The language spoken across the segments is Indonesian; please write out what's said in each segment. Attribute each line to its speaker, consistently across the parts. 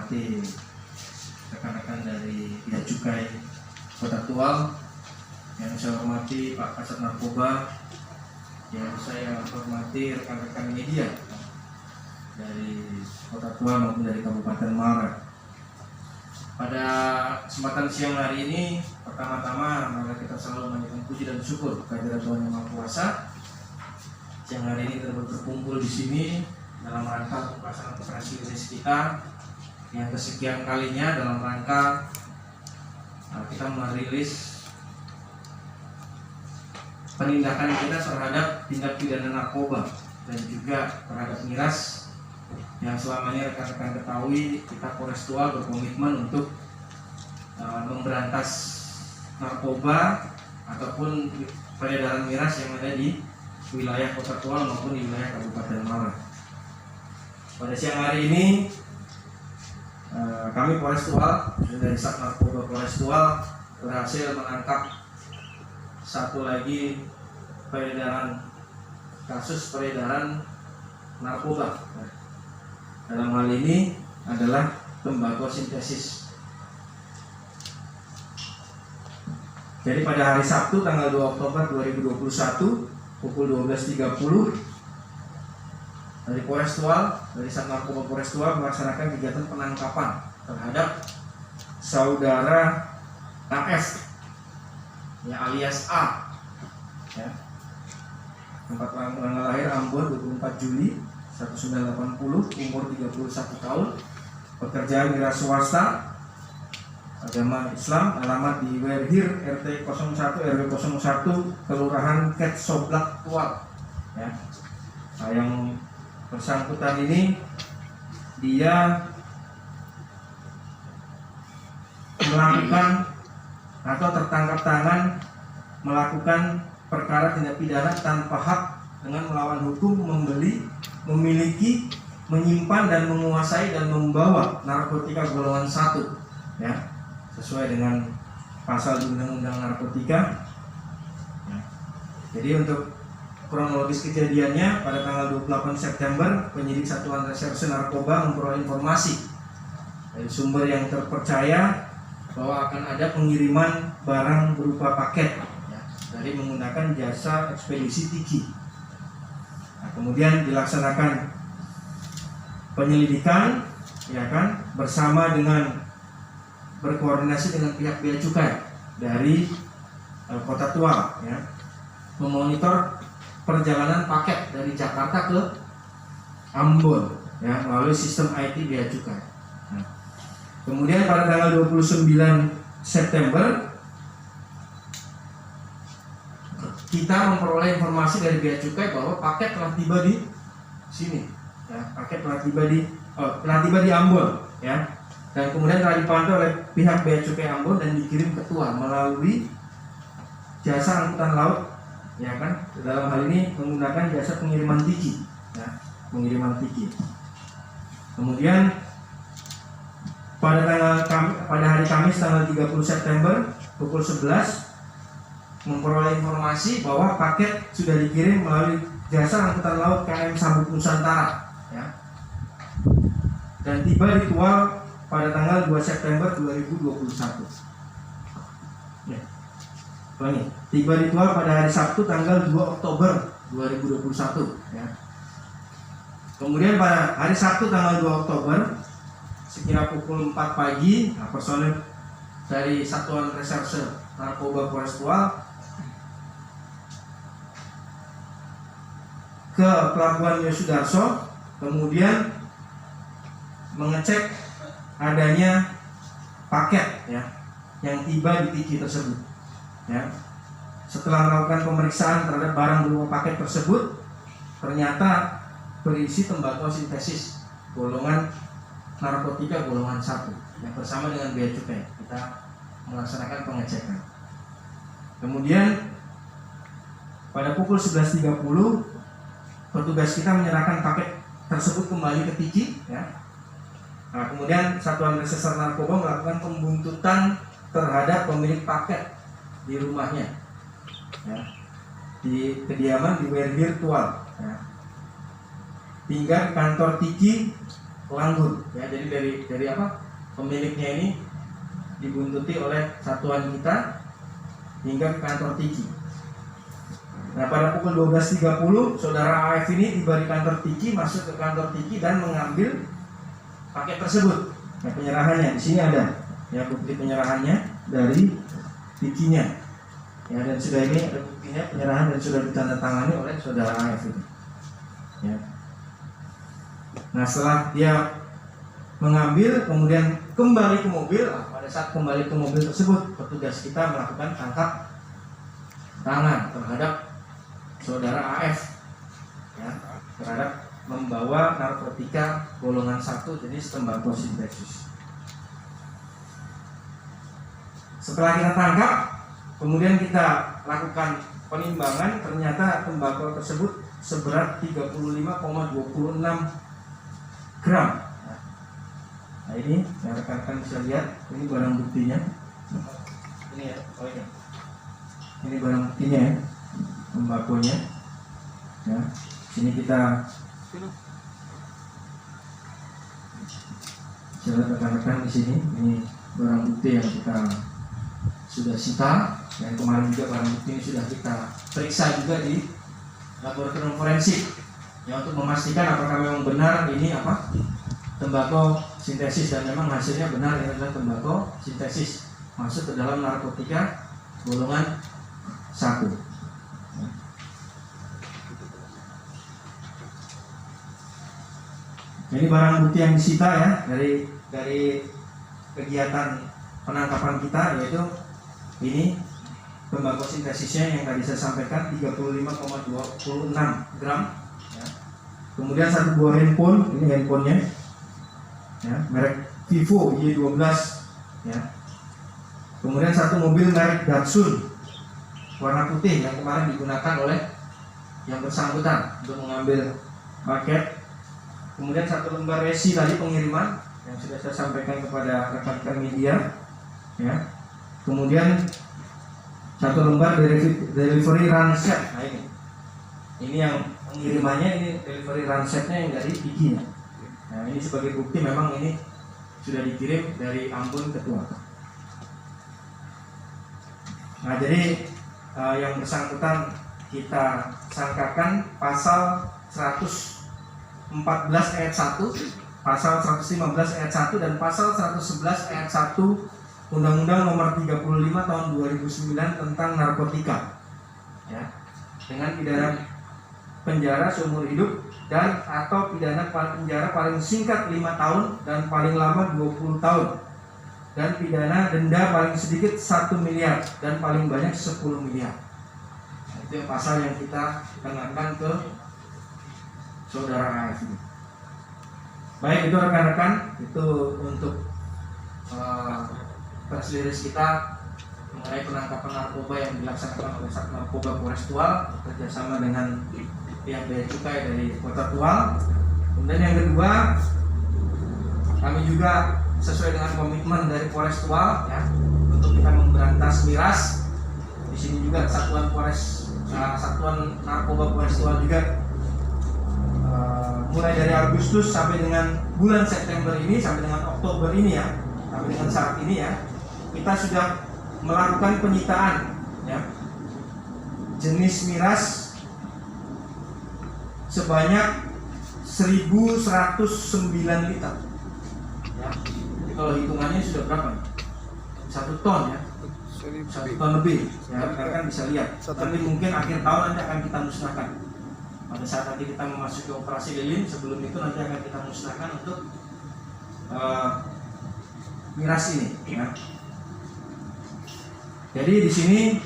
Speaker 1: hormati rekan-rekan dari Bea Cukai Kota Tual, yang saya hormati Pak Kasat Narkoba, yang saya hormati rekan-rekan media dari Kota Tual maupun dari Kabupaten Muara. Pada kesempatan siang hari ini, pertama-tama mari kita selalu menyanyikan puji dan syukur kehadirat Tuhan Yang Maha Kuasa. Siang hari ini kita berkumpul di sini dalam rangka pelaksanaan operasi rilis kita yang kesekian kalinya dalam rangka kita merilis penindakan kita terhadap tindak pidana narkoba dan juga terhadap miras yang selama ini rekan-rekan ketahui kita Polres Tual berkomitmen untuk memberantas narkoba ataupun peredaran miras yang ada di wilayah Kota Tual maupun di wilayah Kabupaten Muara. Pada siang hari ini kami Polres Tual dari Sat Narkoba Polres Tual berhasil menangkap satu lagi kasus peredaran narkoba. Dalam hal ini adalah tembakau sintesis. Jadi pada hari Sabtu tanggal 2 Oktober 2021 pukul 12.30 dari Polres Tual, dari Sat Narkoba Polres Tual melaksanakan kegiatan penangkapan terhadap saudara AS, ya alias A, ya. Tempat tanggal lahir Ambon 24 Juli 1980, umur 31 tahun, pekerjaan wira swasta, agama Islam, alamat di Werhir RT 01 RW 01 Kelurahan Ket Soblak Tual, ya. Nah, yang bersangkutan ini dia melakukan atau tertangkap tangan melakukan perkara tindak pidana tanpa hak dengan melawan hukum, membeli, memiliki, menyimpan dan menguasai dan membawa narkotika golongan 1, ya, sesuai dengan pasal Undang-Undang Narkotika. Ya. Jadi untuk kronologis kejadiannya, pada tanggal 28 September penyidik Satuan Reserse Narkoba memperoleh informasi dari sumber yang terpercaya bahwa akan ada pengiriman barang berupa paket, ya, dari menggunakan jasa ekspedisi Tiki. Nah, kemudian dilaksanakan penyelidikan, ya kan, bersama dengan berkoordinasi dengan pihak Bea Cukai dari Kota Tual, ya, memonitor perjalanan paket dari Jakarta ke Ambon, ya, melalui sistem IT Bea Cukai. Nah, kemudian pada tanggal 29 September kita memperoleh informasi dari Bea Cukai bahwa paket telah tiba di sini, ya, paket telah tiba di Ambon, ya, dan kemudian telah dipantau oleh pihak Bea Cukai Ambon dan dikirim ke Tual melalui jasa angkutan laut, ya kan, dalam hal ini menggunakan jasa pengiriman Tiki, ya, pengiriman Tiki. Kemudian pada hari Kamis tanggal 30 September pukul 11 memperoleh informasi bahwa paket sudah dikirim melalui jasa angkutan laut KM Sambut Nusantara, ya, dan tiba di Tual pada tanggal 2 September 2021. Ya. Ini tiba di Tual pada hari Sabtu tanggal 2 Oktober 2021, ya. Kemudian pada hari Sabtu tanggal 2 Oktober sekira pukul 4 pagi, nah, personel dari Satuan Reserse Narkoba Polres Tual ke Pelabuhan Yosudarso, kemudian mengecek adanya paket, ya, yang tiba di Tiki tersebut, ya. Setelah melakukan pemeriksaan terhadap barang berupa paket tersebut, ternyata berisi tembakau sintesis golongan narkotika golongan 1, yang bersama dengan Bea Cukai kita melaksanakan pengecekan. Kemudian pada pukul 11.30 petugas kita menyerahkan paket tersebut kembali ke Tiki, ya. Nah, kemudian Satuan Reserse Narkoba melakukan pembuntutan terhadap pemilik paket di rumahnya, ya, di kediaman di Werhir Tual, ya, hingga kantor Tiki pelanggun ya. Jadi dari apa, pemiliknya ini dibuntuti oleh satuan kita hingga ke kantor Tiki. Nah, pada pukul 12.30 saudara AF ini tiba di kantor Tiki, masuk ke kantor Tiki dan mengambil paket tersebut. Nah, penyerahannya di sini ada ya, bukti penyerahannya dari Tikinya ya, dan sudah ini ada buktinya penyerahan dan sudah ditandatangani oleh saudara AF itu ya. Nah, setelah dia mengambil kemudian kembali ke mobil, pada saat kembali ke mobil tersebut petugas kita melakukan tangkap tangan terhadap saudara AF ya, terhadap membawa narkotika golongan 1 jenis tembakau sintesis. Setelah kita tangkap, kemudian kita lakukan penimbangan, ternyata tembakau tersebut seberat 35,26 gram. Nah, ini rekan-rekan bisa lihat, ini barang buktinya. Ini ya, oh ini. Ini barang buktinya ya, tembakonya. Ya, sini kita lihat rekan-rekan di sini. Ini barang bukti yang kita sudah sita, dan kemarin juga barang bukti ini sudah kita periksa juga di laboratorium forensik ya, untuk memastikan apakah memang benar ini apa, tembakau sintesis, dan memang hasilnya benar ini adalah tembakau sintesis masuk ke dalam narkotika golongan 1. Ini barang bukti yang disita ya dari kegiatan penangkapan kita, yaitu ini tembakau sintesisnya yang tadi saya sampaikan 35,26 gram ya. Kemudian satu buah handphone, ini handphonenya ya, merek Vivo Y12 ya. Kemudian satu mobil merek Datsun warna putih yang kemarin digunakan oleh yang bersangkutan untuk mengambil paket. Kemudian satu lembar resi tadi pengiriman yang sudah saya sampaikan kepada rekan-rekan media ya. Kemudian satu lembar delivery run set. Nah, ini yang pengirimannya, ini delivery run setnya yang dari Tiki. Nah, ini sebagai bukti memang ini sudah dikirim dari Ambon ke Tua. Nah, jadi yang bersangkutan kita sangkakan pasal 114 ayat 1, pasal 115 ayat 1 dan pasal 111 ayat 1 Undang-Undang Nomor 35 Tahun 2009 tentang narkotika ya, dengan pidana penjara seumur hidup dan atau pidana penjara paling singkat 5 tahun dan paling lama 20 tahun, dan pidana denda paling sedikit 1 miliar dan paling banyak 10 miliar. Nah, itu yang pasal yang kita kenakan ke saudara AF ini. Baik, itu rekan-rekan, itu untuk press release kita mengenai penangkapan narkoba yang dilaksanakan oleh Sat Narkoba Polres Tual bekerjasama dengan pihak bea cukai dari Kota Tual. Kemudian yang kedua, kami juga sesuai dengan komitmen dari Polres Tual ya, untuk kita memberantas miras. Di sini juga Satuan Narkoba Polres Tual juga mulai dari Agustus sampai dengan bulan September ini, sampai dengan Oktober ini ya, sampai dengan saat ini ya, kita sudah melakukan penyitaan ya, jenis miras sebanyak 1.109 liter ya. Jadi kalau hitungannya sudah berapa? 1 ton ya, 1 ton lebih ya, rekan-rekan bisa lihat. Tapi mungkin akhir tahun nanti akan kita musnahkan. Pada saat nanti kita memasuki operasi lilin, sebelum itu nanti akan kita musnahkan untuk miras ini ya. Jadi di sini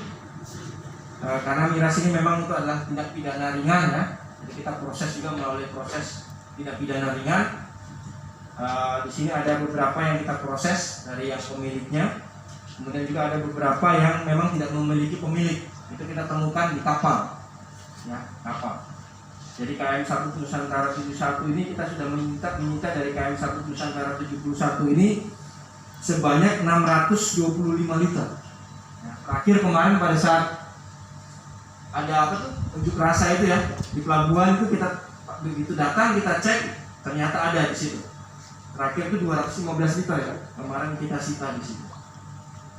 Speaker 1: karena miras ini memang itu adalah tindak pidana ringan ya, jadi kita proses juga melalui proses tindak pidana ringan. Di sini ada beberapa yang kita proses dari yang pemiliknya, kemudian juga ada beberapa yang memang tidak memiliki pemilik, itu kita temukan di kapal ya, kapal. Jadi KM 1 Nusantara 71 ini kita sudah menyita dari KM 1 Nusantara 71 ini sebanyak 625 liter. Ya, terakhir kemarin pada saat ada apa tuh, unjuk rasa itu ya di pelabuhan itu, kita begitu datang kita cek ternyata ada di situ terakhir itu 215 liter ya kemarin kita sita di sini.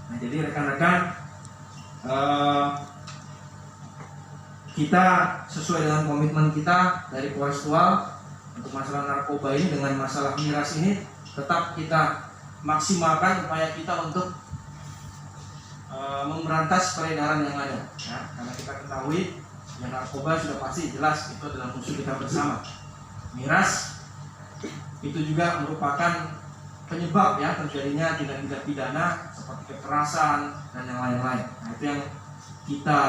Speaker 1: Nah, jadi rekan-rekan, kita sesuai dengan komitmen kita dari Polrestual untuk masalah narkoba ini dengan masalah miras ini tetap kita maksimalkan upaya kita untuk memberantas peredaran yang ada ya, karena kita ketahui ya narkoba sudah pasti jelas itu adalah musuh kita bersama. Miras itu juga merupakan penyebab ya terjadinya tindak pidana seperti kekerasan dan yang lain-lain. Nah, itu yang kita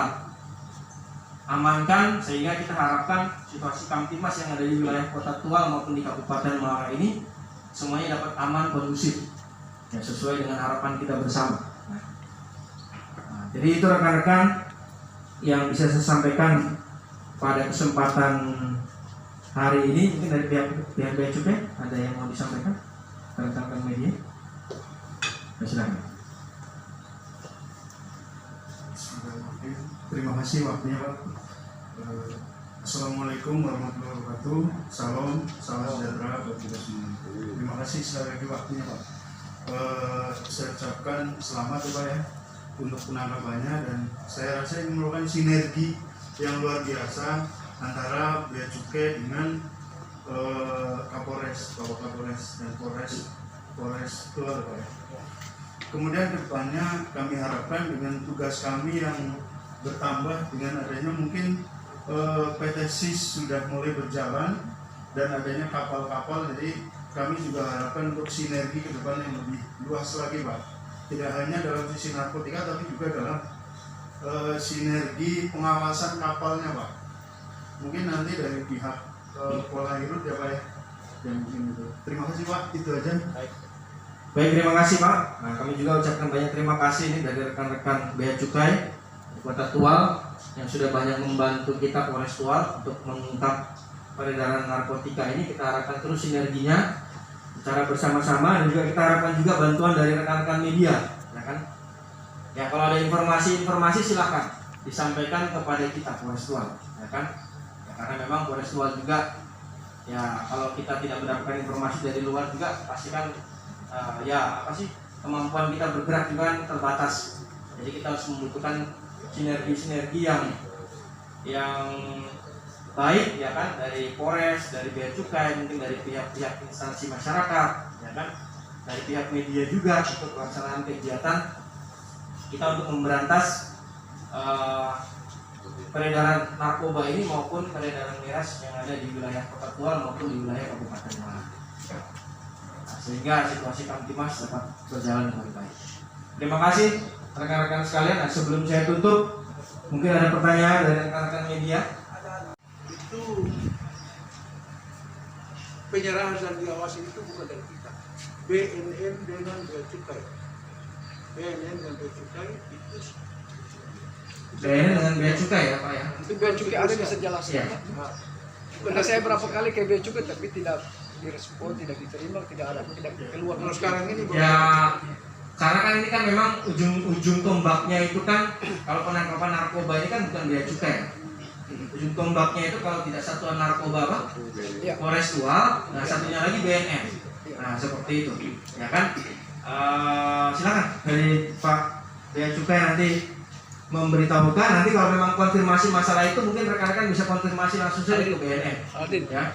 Speaker 1: amankan sehingga kita harapkan situasi Kamtimas yang ada di wilayah Kota Tual maupun di Kabupaten Muara ini semuanya dapat aman, kondusif ya, sesuai dengan harapan kita bersama. Nah, jadi itu rekan-rekan yang bisa saya sampaikan pada kesempatan hari ini. Mungkin dari pihak Bea Cukai ada yang mau disampaikan rekan-rekan media? Silakan.
Speaker 2: Terima kasih waktunya Pak. Assalamualaikum warahmatullahi wabarakatuh. Salam sejahtera buat kita semua. Terima kasih sekali lagi waktunya Pak. Saya ucapkan selamat ya Pak ya untuk penangkapannya, dan saya rasa ini merupakan sinergi yang luar biasa antara Bea Cukai dengan Kapolres, Bapak Kapolres dan Polres Tual Pak ya. Kemudian kedepannya kami harapkan dengan tugas kami yang bertambah dengan adanya mungkin PT SIS sudah mulai berjalan dan adanya kapal-kapal, jadi kami juga harapkan untuk sinergi ke depan yang lebih luas lagi Pak. Tidak hanya dalam sisi narkotika tapi juga dalam sinergi pengawasan kapalnya Pak. Mungkin nanti dari pihak Polairut ya Pak ya. Dan mungkin itu. Terima kasih Pak, itu aja.
Speaker 1: Baik, terima kasih Pak. Nah, kami juga ucapkan banyak terima kasih ini dari rekan-rekan Bea Cukai Kota Tual yang sudah banyak membantu kita Polres Tual untuk mengungkap peredaran narkotika ini. Kita harapkan terus sinerginya secara bersama-sama, dan juga kita harapkan juga bantuan dari rekan-rekan media, ya kan? Ya, kalau ada informasi silahkan disampaikan kepada kita Polres Tual, ya kan? Ya, karena memang Polres Tual juga ya kalau kita tidak mendapatkan informasi dari luar juga pasti kan kemampuan kita bergerak juga kan terbatas. Jadi kita harus membutuhkan sinergi yang baik ya kan, dari Polres, dari Bea Cukai, mungkin dari pihak-pihak instansi masyarakat, ya kan, dari pihak media juga untuk pelaksanaan kegiatan kita untuk memberantas peredaran narkoba ini maupun peredaran miras yang ada di wilayah Kota Tual maupun di wilayah Kabupaten Muara. Nah, sehingga situasi Kamtimas dapat berjalan dengan baik. Terima kasih rekan-rekan sekalian. Nah, sebelum saya tutup, mungkin ada pertanyaan dari rekan-rekan media.
Speaker 3: Itu penyerahan dan diawasi itu bukan dari kita. BNN dengan Bea Cukai. BNN dan Bea Cukai itu
Speaker 1: BNN dengan Bea Cukai ya Pak ya.
Speaker 4: Itu Bea Cukai ada bisa jelaskan.
Speaker 1: Ya.
Speaker 4: Karena saya berapa kali ke Bea Cukai tapi tidak direspon, tidak diterima, tidak keluar.
Speaker 3: kalau sekarang ini
Speaker 1: Ya, karena kan ini kan memang ujung tombaknya itu kan kalau penangkapan narkoba ini kan bukan Bea Cukai. Ujung tombaknya itu kalau tidak satuan narkoba apa?
Speaker 4: Ya.
Speaker 1: Polres Tual, nah satunya lagi BNN. Nah seperti itu, ya kan? Silakan dari Pak Bea Cukai nanti memberitahukan. Nanti kalau memang konfirmasi masalah itu mungkin rekan-rekan bisa konfirmasi langsung saja ke BNN. Ya,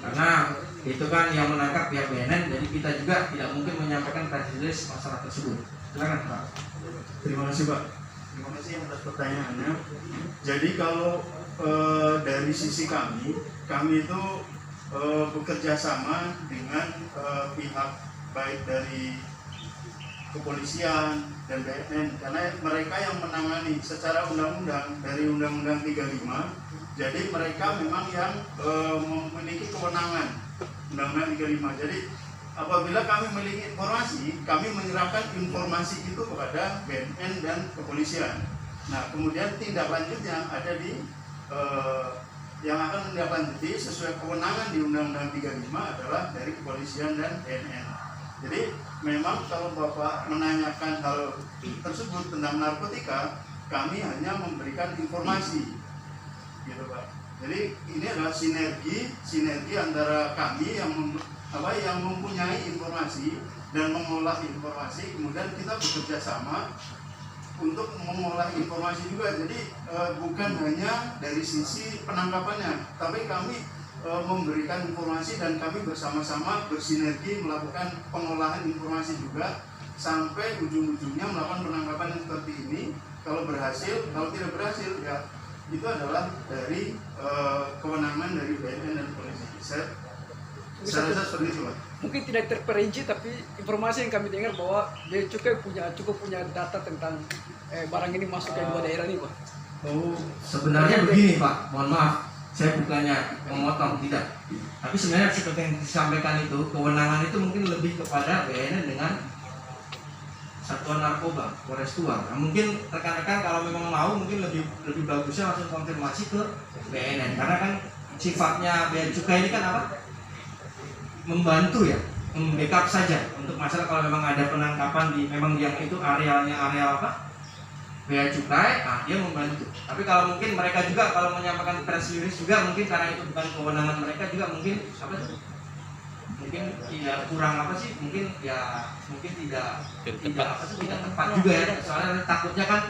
Speaker 1: karena itu kan yang menangkap pihak BNN, jadi kita juga tidak mungkin menyampaikan press release masalah tersebut. Silakan Pak.
Speaker 2: Terima kasih Pak. Terima kasih atas pertanyaannya. Jadi kalau dari sisi kami itu bekerja sama dengan pihak baik dari kepolisian dan BNN, karena mereka yang menangani secara undang-undang dari Undang-Undang 35. Jadi mereka memang yang memiliki kewenangan Undang-Undang 35. Jadi apabila kami memiliki informasi, kami menyerahkan informasi itu kepada BNN dan kepolisian. Nah, kemudian tindak lanjutnya ada di yang akan menindaklanjuti sesuai kewenangan di Undang-Undang 35 adalah dari kepolisian dan BNN. Jadi memang kalau Bapak menanyakan hal tersebut tentang narkotika, kami hanya memberikan informasi, gitu Pak. Jadi ini adalah sinergi antara kami yang yang mempunyai informasi dan mengolah informasi, kemudian kita bekerja sama untuk mengolah informasi juga. Jadi bukan hanya dari sisi penangkapannya, tapi kami memberikan informasi dan kami bersama-sama bersinergi melakukan pengolahan informasi juga sampai ujung-ujungnya melakukan penangkapan yang seperti ini. Kalau berhasil, kalau tidak berhasil ya itu adalah dari kewenangan dari BNN dan polisi. Saya rasa seperti itu, Pak.
Speaker 4: Mungkin tidak terperinci, tapi informasi yang kami dengar bahwa Bea Cukai cukup punya data tentang barang ini masuk ke dua daerah ini, Pak.
Speaker 1: Oh, sebenarnya begini Pak, mohon maaf, saya bukannya memotong, tidak. Tapi sebenarnya seperti yang disampaikan itu, kewenangan itu mungkin lebih kepada BNN dengan Satuan Narkoba, Polres Tuang. Nah, mungkin rekan-rekan kalau memang mau, mungkin lebih bagusnya langsung konfirmasi ke BNN, karena kan sifatnya Bea Cukai ini kan apa? Membantu ya, membackup saja untuk masalah kalau memang ada penangkapan di memang yang itu arealnya area apa? Bea Cukai, nah dia membantu. Tapi kalau mungkin mereka juga kalau menyampaikan press release juga mungkin karena itu bukan kewenangan mereka juga mungkin apa sih? Mungkin tidak kurang apa sih? Mungkin tidak apa sih? Tidak tepat juga ya. Soalnya takutnya kan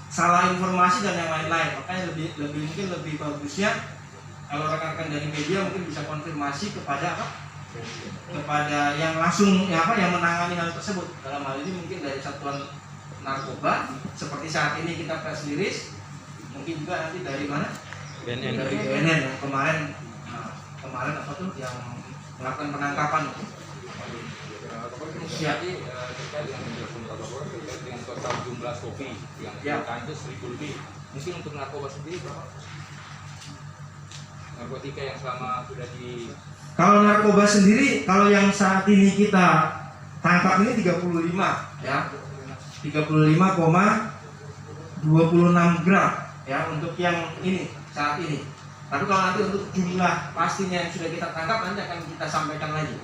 Speaker 1: salah informasi dan yang lain-lain. Makanya mungkin lebih bagusnya kalau rekan-rekan dari media mungkin bisa konfirmasi kepada apa? Kepada yang langsung yang menangani hal tersebut. Dalam hal ini mungkin dari Satuan Narkoba seperti saat ini kita press release, mungkin juga nanti dari mana?
Speaker 5: BNN.
Speaker 1: Dari BNN yang kemarin apa tuh yang melakukan penangkapan. Ya.
Speaker 6: Jadi terkait dengan penjelasan Pak Kapolres terkait dengan total jumlah kopi yang ditemukan itu 1.000 lebih. Mungkin untuk narkoba sendiri berapa? Narkotika yang selama sudah di
Speaker 1: Kalau narkoba sendiri, kalau yang saat ini kita tangkap ini 35 ya. 35,26 gram ya untuk yang ini saat ini. Tapi kalau nanti untuk jumlah pastinya yang sudah kita tangkap nanti akan kita sampaikan lagi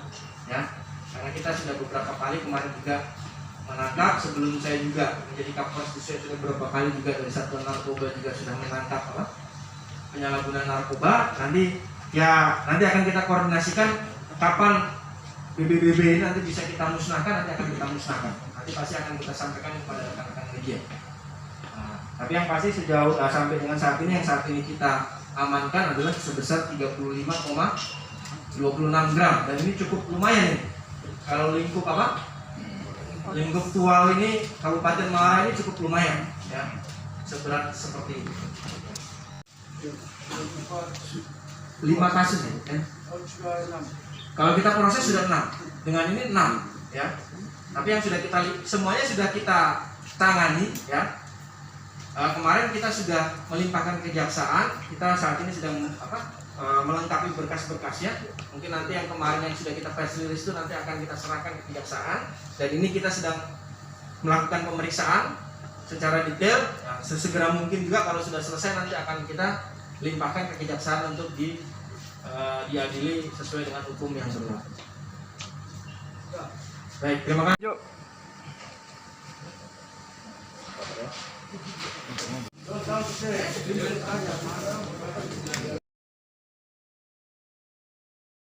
Speaker 1: ya. Karena kita sudah beberapa kali kemarin juga menangkap, sebelum saya juga menjadi Kapolres saya sudah beberapa kali juga dari Satuan Narkoba juga sudah menangkap penyalahgunaan narkoba. Nanti akan kita koordinasikan kapan BBBB ini nanti bisa kita musnahkan, nanti akan kita musnahkan. Nanti pasti akan kita sampaikan kepada rekan-rekan media. Nah, tapi yang pasti sejauh sampai dengan saat ini yang saat ini kita amankan adalah sebesar 35,26 gram dan ini cukup lumayan nih. Kalau lingkup lingkup Tual ini Kabupaten Muara ini cukup lumayan ya. Seberat seperti ini. 5 kasus ya. Kalau kita proses sudah 6, dengan ini 6 ya. Tapi yang sudah semuanya sudah kita tangani ya. Kemarin kita sudah melimpahkan kejaksaan, kita saat ini sedang melengkapi berkas-berkasnya. Mungkin nanti yang kemarin yang sudah kita press release itu nanti akan kita serahkan ke kejaksaan. Dan ini kita sedang melakukan pemeriksaan secara detail. Nah, sesegera mungkin juga kalau sudah selesai nanti akan kita limpahkan ke kejaksaan untuk diadili sesuai dengan hukum yang berlaku. Baik, terima kasih.
Speaker 4: Yuk.